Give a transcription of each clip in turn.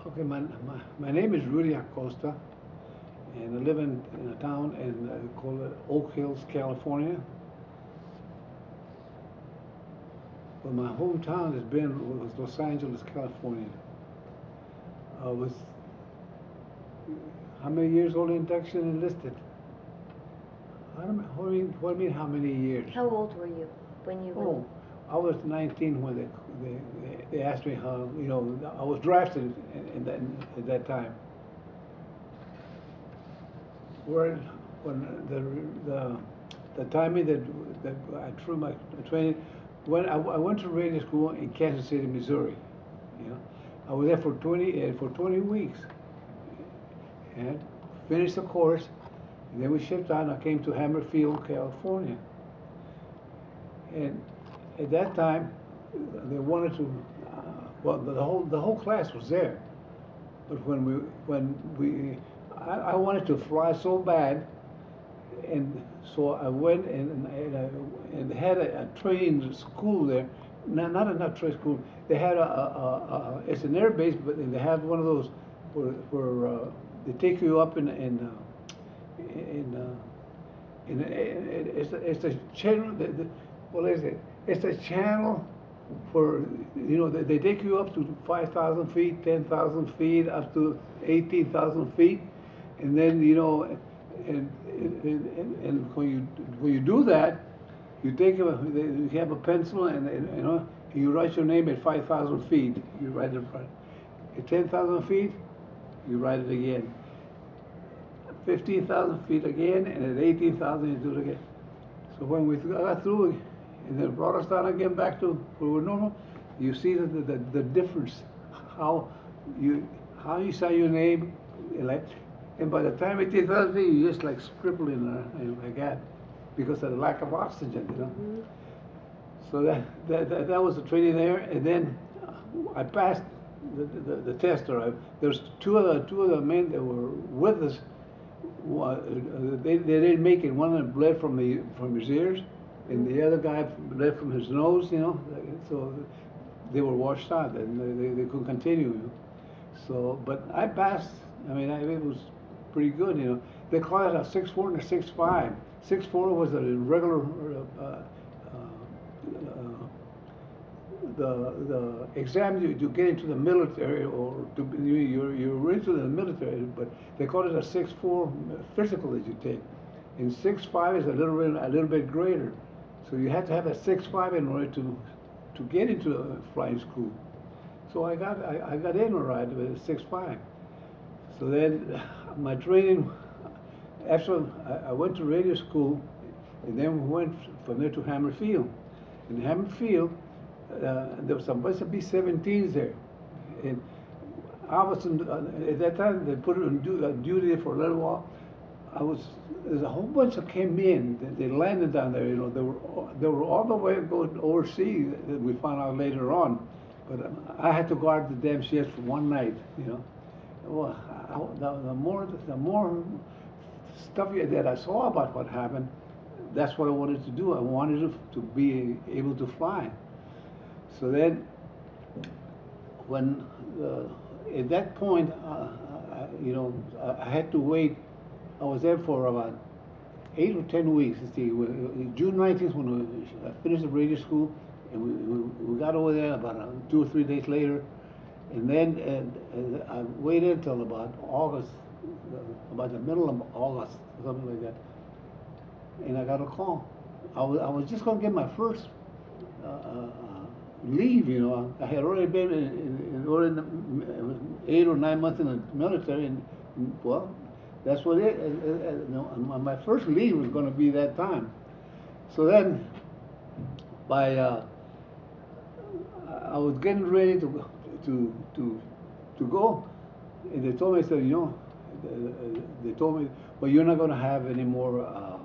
Okay, my name is Rudy Acosta, and I live in a town called Oak Hills, California. But my hometown was Los Angeles, California. I was how many years old induction enlisted? I don't know, what do you mean how many years? How old were you when you Oh, went? I was 19 when they asked me how, I was drafted at that time. Where when the timing that I threw my training, when I went to radio school in Kansas City, Missouri, you know, I was there for 20 weeks and finished the course. And then we shipped out, and I came to Hammerfield, California. And at that time, they wanted to, well, the whole class was there. But I wanted to fly so bad, and so I went and had a training school there. Not training school. They had it's an air base, but they have one of those where they take you up in it's a channel. What is it? It's a channel for they take you up to 5,000 feet, 10,000 feet, up to 18,000 feet, and then and when you do that, you have a pencil and you write your name at 5,000 feet. You write it at 10,000 feet. You write it again. 15,000 feet again, and at 18,000 you do it again. So when we got through, and then brought us down again back to where we're normal, you see the difference, how you say your name, and by the time 18,000 feet, you just like scribbling like that, because of the lack of oxygen, Mm-hmm. So that was the training there, and then I passed the test. There's two of the men that were with us. They didn't make it. One of them bled from his ears, and the other guy bled from his nose. So they were washed out, and they couldn't continue. So, but I passed. I mean, it was pretty good. They call it a 6'4" and a 6'5". 6'4" was a regular the exam you get into the military, or you're into the military, but they call it a 6'4" physical that you take, and 6'5" is a little bit greater. So you have to have a 6'5" in order to get into a flying school. So I got in all right with a 6'5". So then my training, after I went to radio school, and then we went from there to Hammerfield. In Hammerfield, there was some bunch of B-17s there, and I was at that time they put it on duty for a little while. There's a whole bunch that came in. They landed down there. They were all the way going overseas. That we found out later on, but I had to guard the damn ships for one night. Well, the more stuff that I saw about what happened, that's what I wanted to do. I wanted to be able to fly. So then, when at that point, I had to wait. I was there for about 8 or 10 weeks. Let's see, June 19th when I finished the radio school, and we got over there about 2 or 3 days later, and then I waited until about August, about the middle of August, something like that, and I got a call. I was just going to get my first leave. I had already been in 8 or 9 months in the military, and well, that's what my first leave was going to be that time. So then, by I was getting ready to go, and they told me, they told me, well, you're not going to have any more of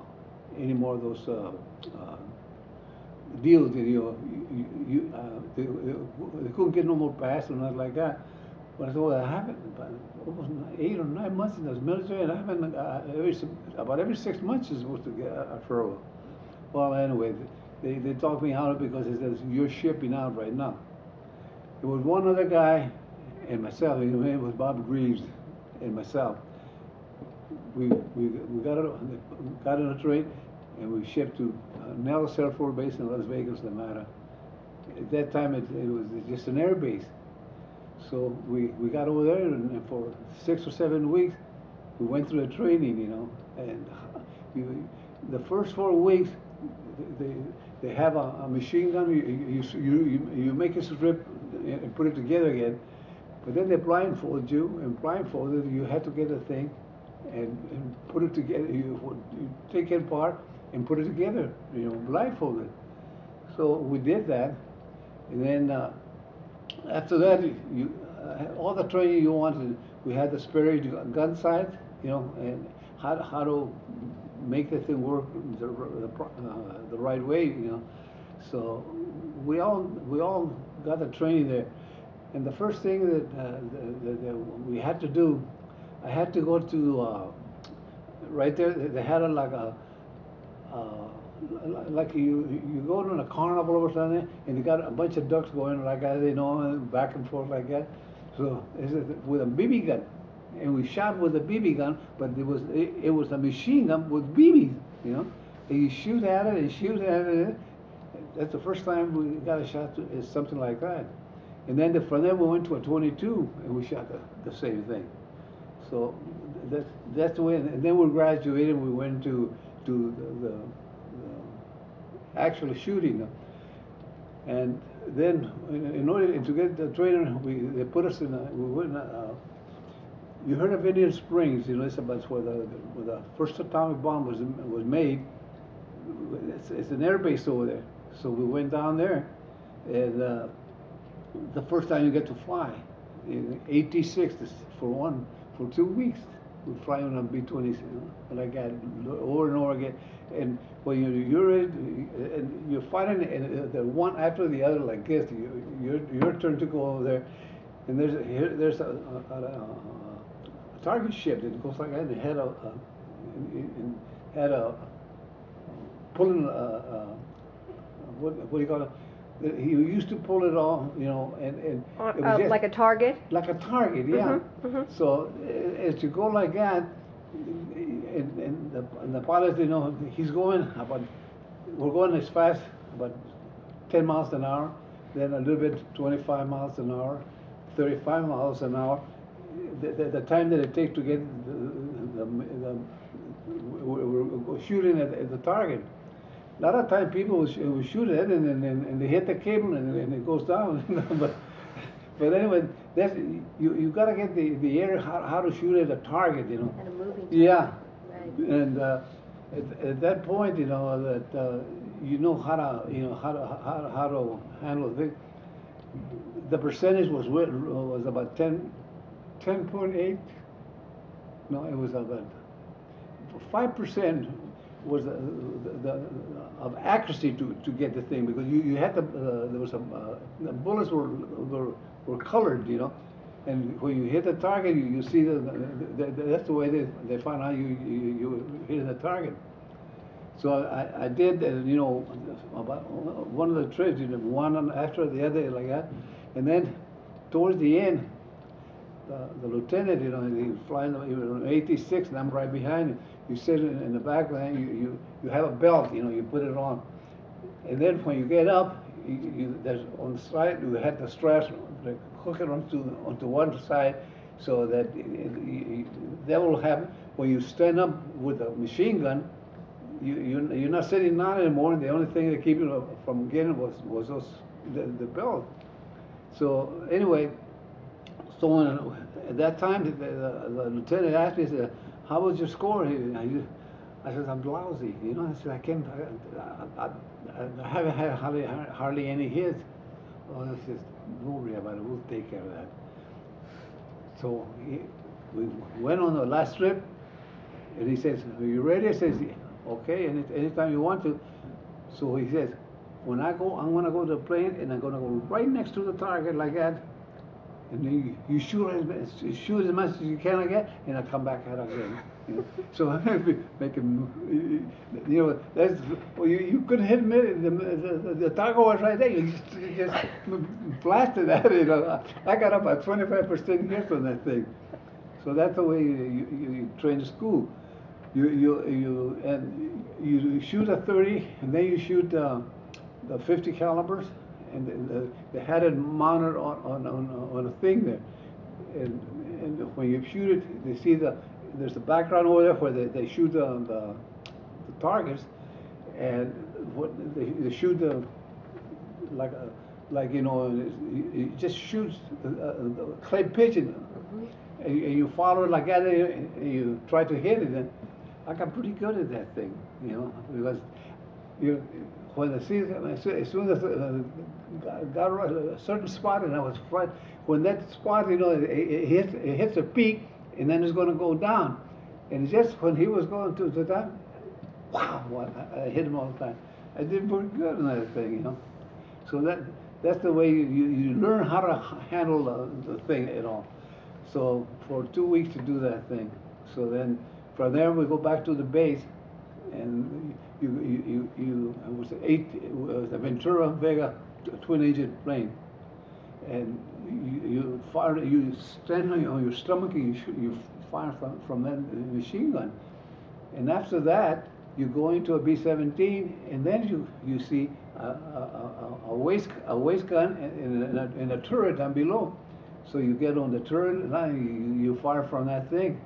those deals. They couldn't get no more pass or nothing like that. But I said, well, I haven't, almost 8 or 9 months in the military, and I haven't, about every 6 months you're supposed to get a furlough. Well, anyway, they talked me out of it because it says, you're shipping out right now. There was one other guy, and myself, his name was Bob Greaves, and myself. We got on a train, and we shipped to Nellis Air Force Base in Las Vegas, Nevada. At that time, it was just an air base. So we got over there, and for 6 or 7 weeks, we went through a training, you know. And the first 4 weeks, they have a machine gun. You make a strip and put it together again. But then they blindfold you, and blindfolded, you had to get a thing and put it together. You take it apart and put it together, you know, blindfolded. So we did that, and then after that, all the training you wanted. We had the spare gun sight, you know, and how to make the thing work the right way, you know. So we all got the training there. And the first thing that we had to do, I had to go to right there. They had like you go to a carnival or something, and they got a bunch of ducks going like that, you know, back and forth like that. So it's with a BB gun, and we shot with a BB gun, but it was a machine gun with BBs, you know. And you shoot at it and shoot at it. That's the first time we got a shot at something like that. And then from there we went to a 22, and we shot the same thing. So that's the way. And then we graduated. We went to the actual shooting. And then in order to get the training, they put us in. We went. You heard of Indian Springs? You know, it's about where the first atomic bomb was made. It's an air base over there. So we went down there, and the first time you get to fly in 86 for 2 weeks. We fly on a B-26, like that, over and over again. And when you're ready, and you're fighting, and the one after the other like this, your turn to go over there, and there's a target ship that goes like that, and had a pulling what do you call it? He used to pull it off, you know, and it was just like a target? like a target, yeah. So as you go like that, and the pilot, you know, we're going as fast, about 10 miles an hour, then a little bit 25 miles an hour, 35 miles an hour. The time that it takes to get we're shooting at the target. A lot of time people will shoot it and they hit the cable and it goes down. but anyway, you got to get the air how to shoot at a target, you know. And a moving target. Yeah. Right. And at that point, you know, that you know how to handle it. The percentage was about 10.8. No, it was about 5%. Was of accuracy to get the thing, because you had there was some the bullets were colored, you know, and when you hit the target, you see that's the way they find out you hit the target. So I did, you know, about one of the trips, you know, one after the other like that, and then towards the end, the lieutenant, you know, he was flying, he was on 86, and I'm right behind him. You sit in the back lane, you have a belt, you know, you put it on. And then when you get up, there's on the side, you had the straps, like, hook it onto one side, so that that will happen. When you stand up with a machine gun, you're not sitting down anymore, and the only thing that keep you from getting was the belt. So anyway, so at that time, the lieutenant asked me, he said, "How was your score?" I said, "I'm lousy." You know, I said, I haven't had hardly any hits. Oh, I said, "Don't worry about it. We'll take care of that." So we went on the last trip, and he says, "Are you ready?" I says, "Okay, anytime you want to." So he says, "When I go, I'm going to go to the plane, and I'm going to go right next to the target like that. and then you shoot as much as you can again, and I come back out again. You know? So make him, you know, that's well, you couldn't hit him. The target was right there. You just blasted at it. You know? I got about 25% hit from that thing. So that's the way you train to school. You shoot a 30, and then you shoot the 50 calibers, and they had it mounted on a thing there. And when you shoot it, they see there's the background over there where they shoot the targets, and what they shoot like you know, it just shoots the clay pigeon, and you follow it like that, and you try to hit it. And I got pretty good at that thing, you know, because when the season, as soon as got a certain spot, and I was right when that spot, you know, it hits a peak, and then it's going to go down, and just when he was going to that, wow, I hit him all the time. I did pretty good on that thing, you know. So that's the way you learn how to handle the thing at all. So for 2 weeks to do that thing. So then from there we go back to the base, and it was a Ventura Vega twin-engine plane, and you fire, you stand on your stomach and you fire from that machine gun, and after that you go into a B-17, and then you see a waist gun and a turret down below. So you get on the turret, and you fire from that thing.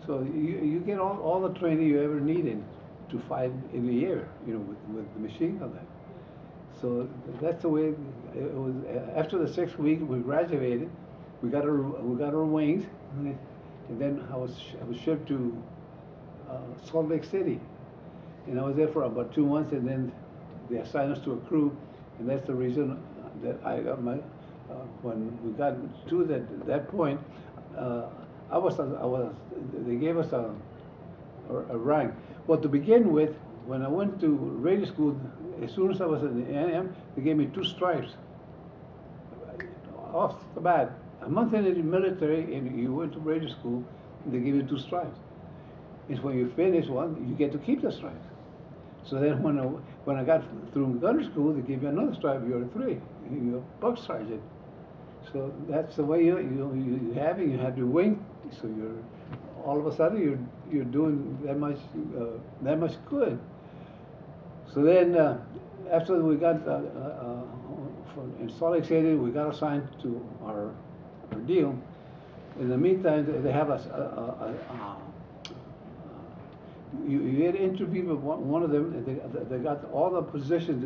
So you get all the training you ever needed to fight in the air, you know, with the machine gun. So that's the way it was. After the 6th week, we graduated. We got our wings, and then I was shipped to Salt Lake City, and I was there for about 2 months, and then they assigned us to a crew, and that's the reason that I got my. When we got to that point, they gave us a rank. Well, to begin with, when I went to radio school, as soon as I was in the AM, they gave me 2 stripes. Off the bat, a month in the military, and you went to radio school, they give you 2 stripes. And when you finish one, you get to keep the stripes. So then when I got through gunner school, they give you another stripe. You're a 3. You're a buck sergeant. So that's the way you have it. You have your wing. So you're all of a sudden you're doing that much good. So then after we got in Salt Lake City, we got assigned to our deal. In the meantime, they have us. You get interviewed with one of them. They got all the positions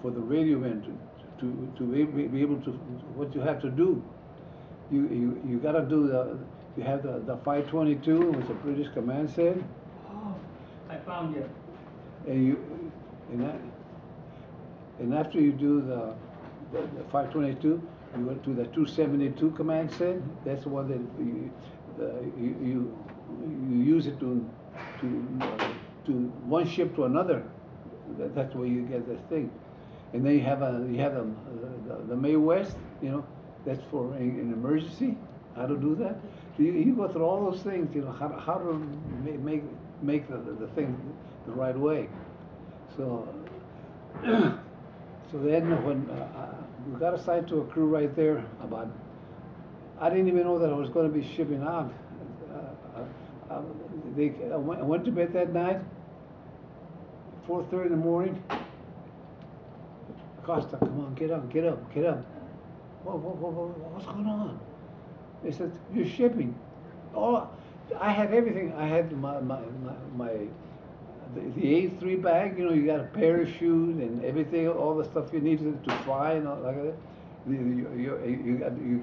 for the radio men to be able to what you have to do. You got to do you have the 522, which the British command said. Oh, I found you. And after you do the 522, you go to the 272 command said. That's the one that you use it to one ship to another. That's where you get this thing. And then you have the May West, you know, that's for an emergency, how to do that. So you go through all those things, you know, how to make the thing the right way. So so then when we got assigned to a crew right there, I didn't even know that I was going to be shipping out. I went to bed that night, 4:30 in the morning. Costa, come on, get up. What's going on? They said, you're shipping. Oh, I had everything. I had the A3 bag, you know, you got a parachute and everything, all the stuff you need to fly and all like that. You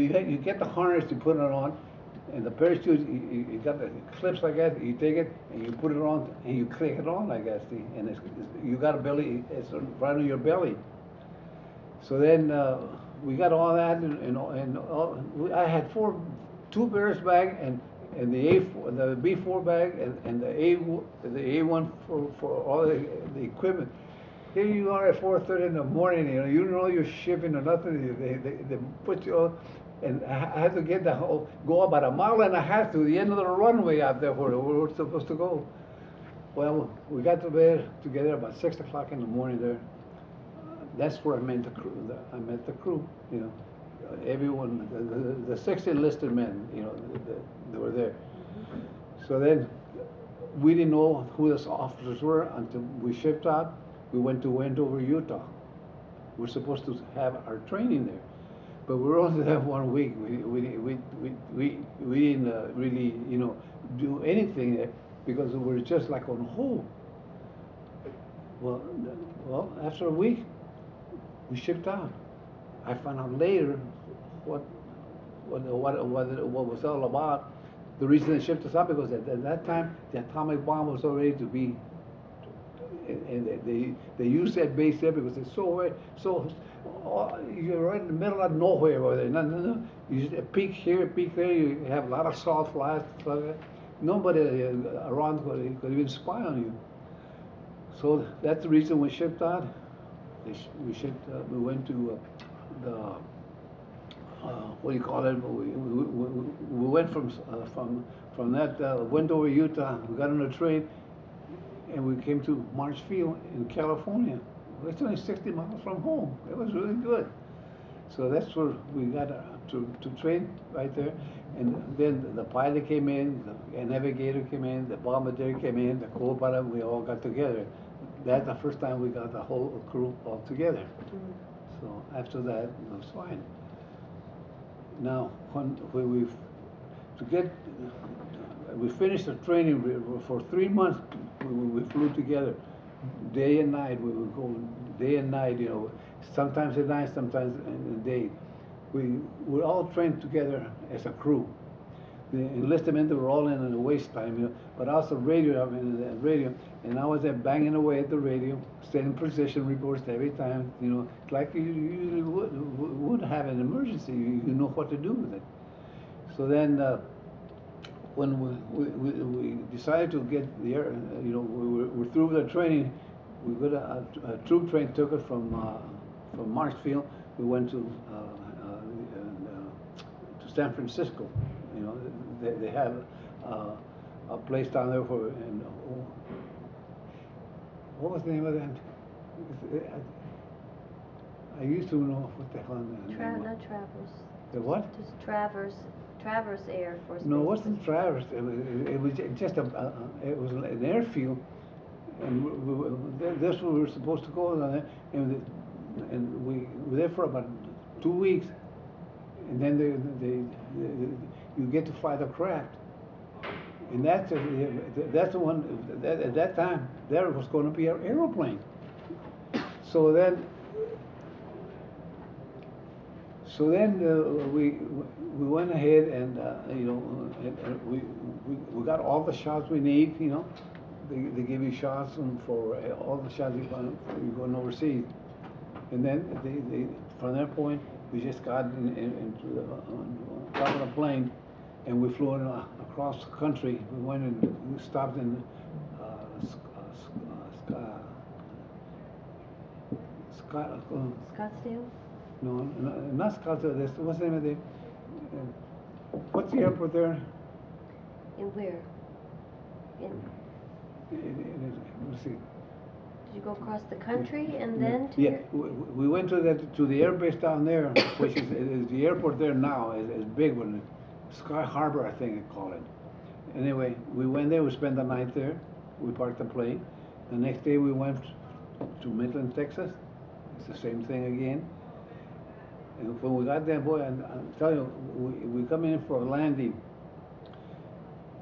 get you get the harness to put it on, and the parachute you got the clips like that. You take it and you put it on and you click it on like that. See, and you got a belly. It's right on your belly. So then we got all that, and I had 2 bears bag and and the the B4 bag, and the A1 for all the equipment. Here you are at 4:30 in the morning, you know you're shipping or nothing, they put you on, and I had to get go about 1.5 miles to the end of the runway out there where we were supposed to go. Well, we got to bed together about 6 o'clock in the morning there. That's where I met the crew, I met the crew, everyone, the 6 enlisted men, they were there. So then, we didn't know who the officers were until we shipped out. We went to Wendover, Utah. We're supposed to have our training there, but we were only there 1 week. We didn't really, do anything there because we were just like on hold. Well, after a week, we shipped out. I found out later what was all about. The reason they shipped us out because at that time the atomic bomb was already to be, and they used that base there because it's you're right in the middle of nowhere over there. No. You just a peak here, a peak there. You have a lot of salt flies. Nobody around could even spy on you. So that's the reason we shipped out. We went to the what do you call it? We went from that Wendover, Utah. We got on a train, and we came to Marshfield in California. It's only 60 miles from home. It was really good. So that's where we got to train right there. And then the pilot came in, the navigator came in, the bombardier came in, the co-pilot. We all got together. That's the first time we got the whole crew all together. So after that, it was fine. Now, when we finished the training for 3 months. We flew together, day and night. We would go day and night. Sometimes at night, sometimes in the day. We were all trained together as a crew. The enlisted men were all in the waste time, but also radio. And I was there banging away at the radio, sending position reports every time. Like you usually would have an emergency. You know what to do with it. So then, when we decided to get the air, we're through with the training. We got a troop train took us from Marshfield. We went to San Francisco. They have a place down there for. And what was the name of that? I used to know what the hell. Not Traverse. The what? Just Traverse Air Force. No, it Base. wasn't Traverse. It was just it was an airfield, and that's where we were supposed to go. And we were there for about 2 weeks, and then you get to fly the craft, and that's the one. At that time, there was going to be an aeroplane. So then we went ahead and we got all the shots we need. They give you shots for all the shots you're going overseas, and then they from that point we just got into the top of the plane, and we flew across the country. We went and we stopped in Scottsdale? No, not Scottsdale. What's the name of the? What's the airport there? In where? Let's see. Did you go across the country and then to? Yeah, we went to the air base down there, which is the airport there now is big one, Sky Harbor, I think they call it. Anyway, we went there. We spent the night there. We parked the plane. The next day we went to Midland, Texas. It's the same thing again. And when we got there, boy, I'm telling you, we come in for a landing,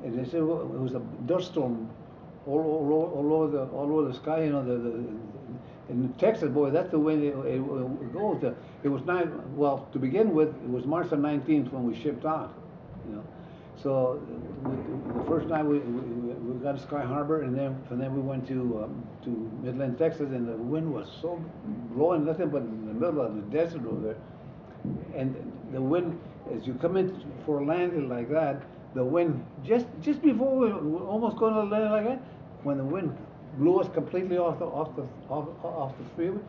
and they said it was a dust storm all over the sky. In Texas, boy, that's the way it goes. It was not, well, to begin with, it was March the 19th when we shipped out. So the first night we got to Sky Harbor, and then from there we went to Midland, Texas, and the wind was so blowing, nothing but in the middle of the desert over there. And the wind, as you come in for a landing like that, the wind, just before we were almost going to land like that, when the wind blew us completely off the freeway,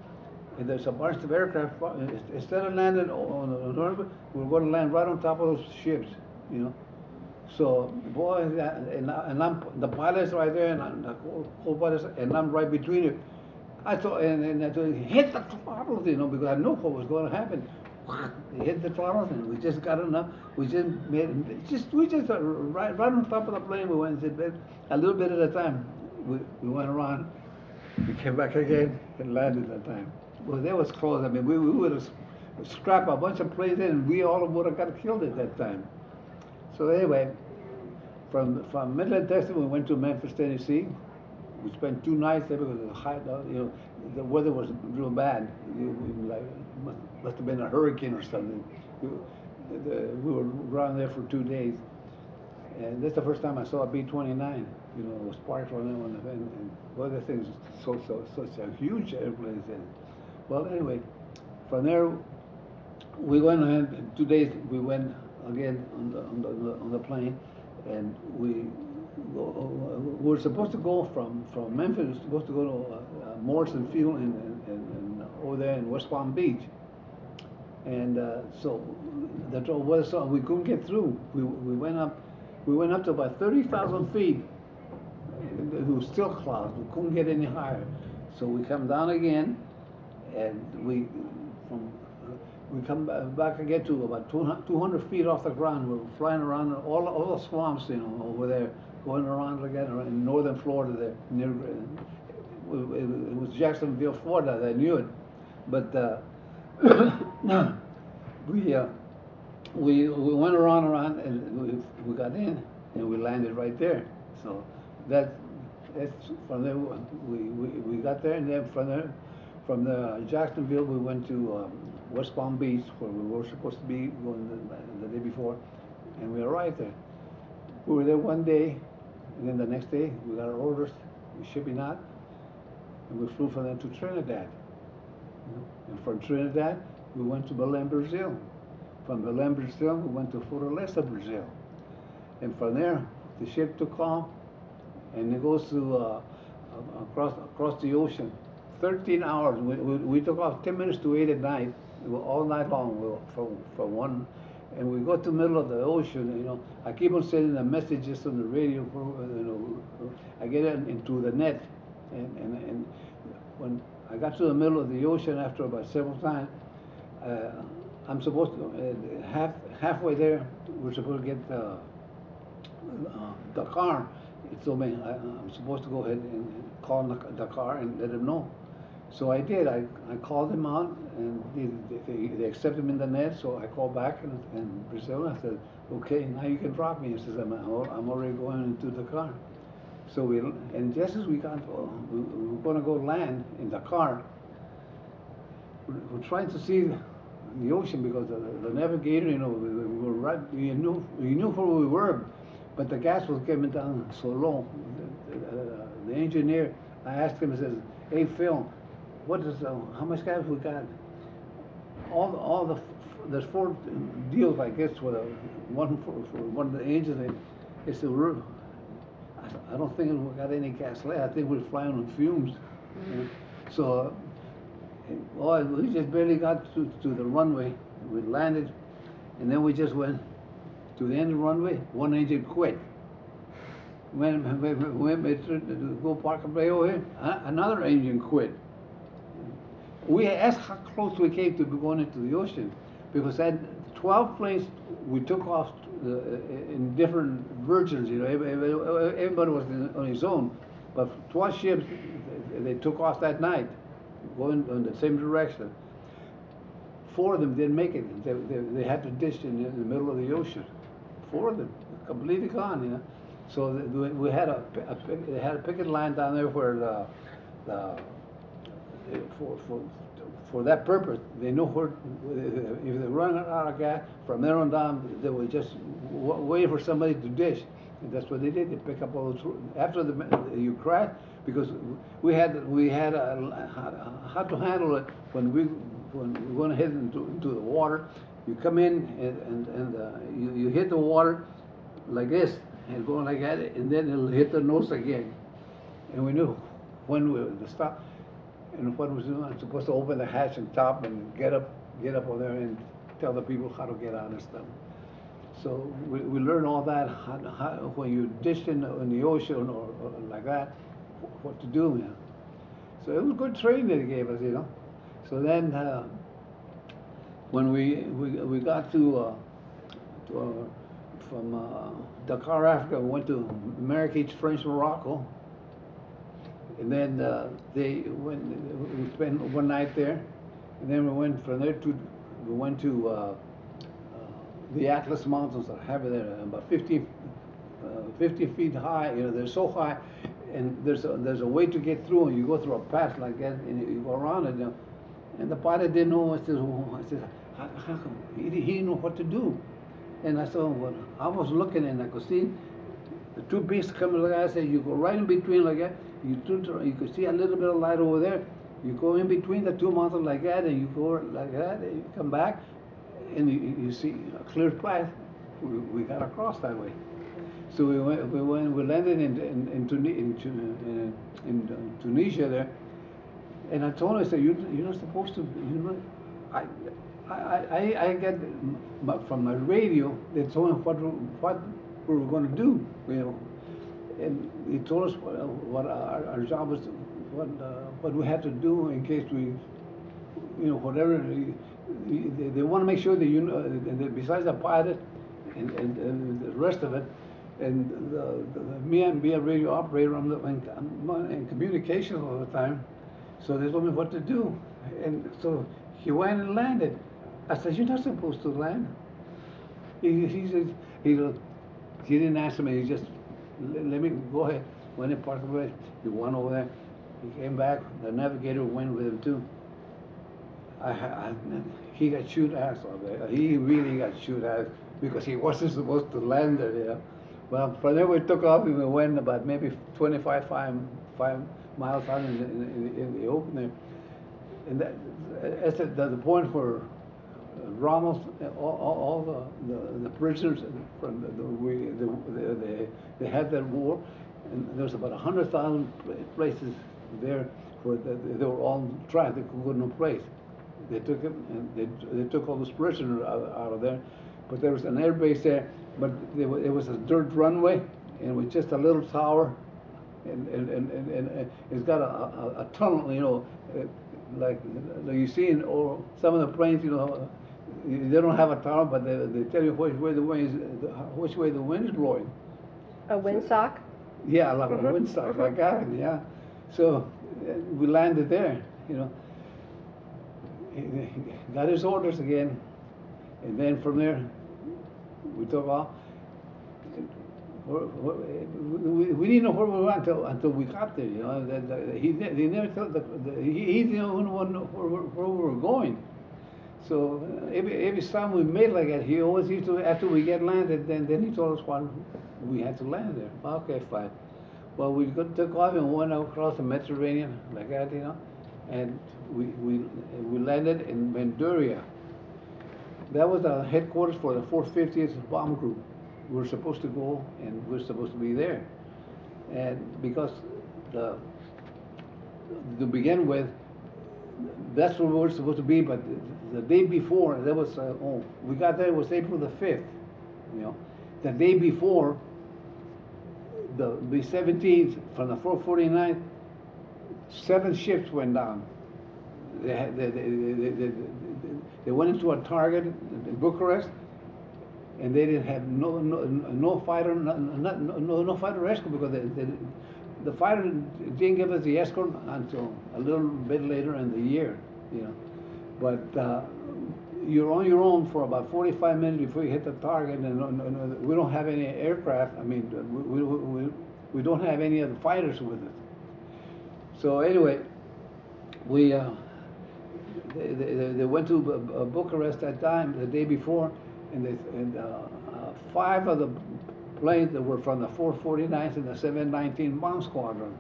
and there's a bunch of aircraft, instead of landing on the runway, we were going to land right on top of those ships, you know. So, boy, and I'm, the pilot's right there, and the co-pilot's, and I'm right between it. I thought, and I thought, hit the throttle, you know, because I knew what was going to happen. They hit the throttle, and we just got enough. We just made, we just right on top of the plane. We went and said, a little bit at a time. We went around. We came back again and landed that time. Well, that was close. I mean, we would have scrapped a bunch of planes in, and we all would have got killed at that time. So anyway, from Midland, Texas, we went to Memphis, Tennessee. We spent 2 nights there because the high, you know, the weather was real bad. Like, must have been a hurricane or something. We were around there for 2 days, and that's the first time I saw a B-29. You know, it was parked on them, and boy, that thing's such a huge airplane. Well, anyway, from there we went ahead. 2 days we went again on the plane, and we were supposed to go from Memphis. We were supposed to go to Morrison Field and over there in West Palm Beach. And so the trouble was, we couldn't get through. We went up to about 30,000 feet. It was still clouds. We couldn't get any higher. So we come down again, and we come back again to about 200 feet off the ground. We were flying around all the swamps, you know, over there, going around again in northern Florida there. Near, it was Jacksonville, Florida. I knew it, but we went around and we got in and we landed right there. So that's from there we got there, and then from the Jacksonville we went to West Palm Beach, where we were supposed to be going the day before, and we arrived there. We were there 1 day, and then the next day we got our orders, shipping out, and we flew from there to Trinidad. And from Trinidad we went to Belém, Brazil. From Belém, Brazil we went to Fortaleza, Brazil, and from there the ship took off, and it goes to across the ocean. 13 hours. We took off 10 minutes to 8 at night, all night long from one, and we got to the middle of the ocean. You know, I keep on sending the messages on the radio. You know, I get it into the net, and when I got to the middle of the ocean after about several times, I'm supposed to halfway there. We're supposed to get the car. It told me I'm supposed to go ahead and call the car and let them know. So I did. I called them out, and they accepted me in the net. So I called back in Brazil. I said, "Okay, now you can drop me." He says, "I'm already going into the car." So and just as we were going to go land in the car, we're trying to see the ocean because the navigator, you know, we were right. We knew where we were, but the gas was coming down so low. The engineer, I asked him, I says, "Hey Phil, how much gas we got?" There's 4 deals, I guess, with one for one of the engines. They said, I don't think we got any gas left. I think we're flying on fumes. Mm-hmm. So, we just barely got to the runway. We landed, and then we just went to the end of the runway. One engine quit. When we go park and play over here, another engine quit. We asked how close we came to going into the ocean, because at 12 planes we took off in different versions. You know, everybody was on his own, but 12 ships they took off that night, going in the same direction. 4 of them didn't make it. They had to ditch in the middle of the ocean. 4 of them completely gone. You know, so we had they had a picket line down there where for that purpose, they know where, if they run out of gas, from there on down, they would just wait for somebody to dish. And that's what they did. They pick up all those, after you crash, because we had how to handle it when we went ahead into the water. You come in and you hit the water, like this, and going like that, and then it'll hit the nose again. And we knew when we were to stop, and what was doing. I'm supposed to open the hatch and top and get up over there and tell the people how to get out and stuff. So we learned all that, how, when you dish in the ocean or like that, what to do, you know. So it was good training they gave us, you know. So then when we got from Dakar, Africa, we went to Marrakech, French Morocco, and then we spent one night there, and then we went from there to the Atlas Mountains that have there, about 50 feet high. You know, they're so high, and there's a way to get through, and you go through a pass like that, and you go around it. You know, and the pilot didn't know. I said, how come? He didn't know what to do. And I said, well, I was looking, and I could see the two beasts coming like that. I said, you go right in between like that. You could see a little bit of light over there. You go in between the two mountains like that, and you go like that, and you come back, and you see a clear path. We got across that way. So we landed in Tunisia there, and I told her, I said, you're not supposed to, you know, I get from my radio, they told me what we were going to do, you know, and he told us what our job was, what we had to do in case we, you know, whatever. They want to make sure that you know, that besides the pilot and the rest of it, and me and be a radio operator, I'm in communication all the time, so they told me what to do, and so he went and landed. I said, you're not supposed to land. He said, he didn't answer me. He just let me go ahead. Went and parked away. He went over there. He came back. The navigator went with him too. He got shoot ass over there. He really got shoot ass because he wasn't supposed to land there. You know? Well, from there we took off and we went about maybe 5 miles out in the open there. And that's the point where Ramos, all the prisoners from they had that war, and there's about 100,000 places there where they were all trapped. They could go no place. They took him, and they took all those prisoners out of there. But there was an air base there, but it was a dirt runway, and it was just a little tower, and it's got a tunnel, you know, like you see in some of the planes, you know, they don't have a tower, but they tell you which way the wind is blowing. A windsock? Yeah, like a windsock, like that, yeah. So we landed there, you know. He got his orders again, and then from there we took off. We didn't know where we went until we got there. You know, they never told he didn't know where we were going. So every time we made like that, he always used to, after we get landed, then he told us when we had to land there. Okay, fine. Well, we took off and went across the Mediterranean like that, you know, and we landed in Manduria. That was the headquarters for the 450th Bomb Group. We were supposed to go, and we were supposed to be there. And because to begin with, that's where we were supposed to be, but the day before, that was, we got there, it was April the 5th, you know. The day before, the 17th, from the 449th, 7 ships went down. They went into a target in Bucharest, and they didn't have no fighter, no fighter escort, because the fighter didn't give us the escort until a little bit later in the year, you know. But you're on your own for about 45 minutes before you hit the target, and we don't have any aircraft. I mean, we don't have any of the fighters with us. So anyway, they went to Bucharest that time, the day before, and 5 of the planes that were from the 449th and the 719 Bomb Squadron.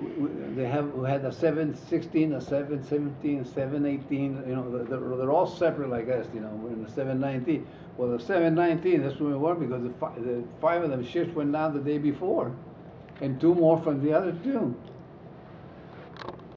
we had a 716, a 717, 718. You know, they're all separate like us. You know, we're in the 719. Well, the 719, that's when we were because the five of them ships went down the day before, and two more from the other two.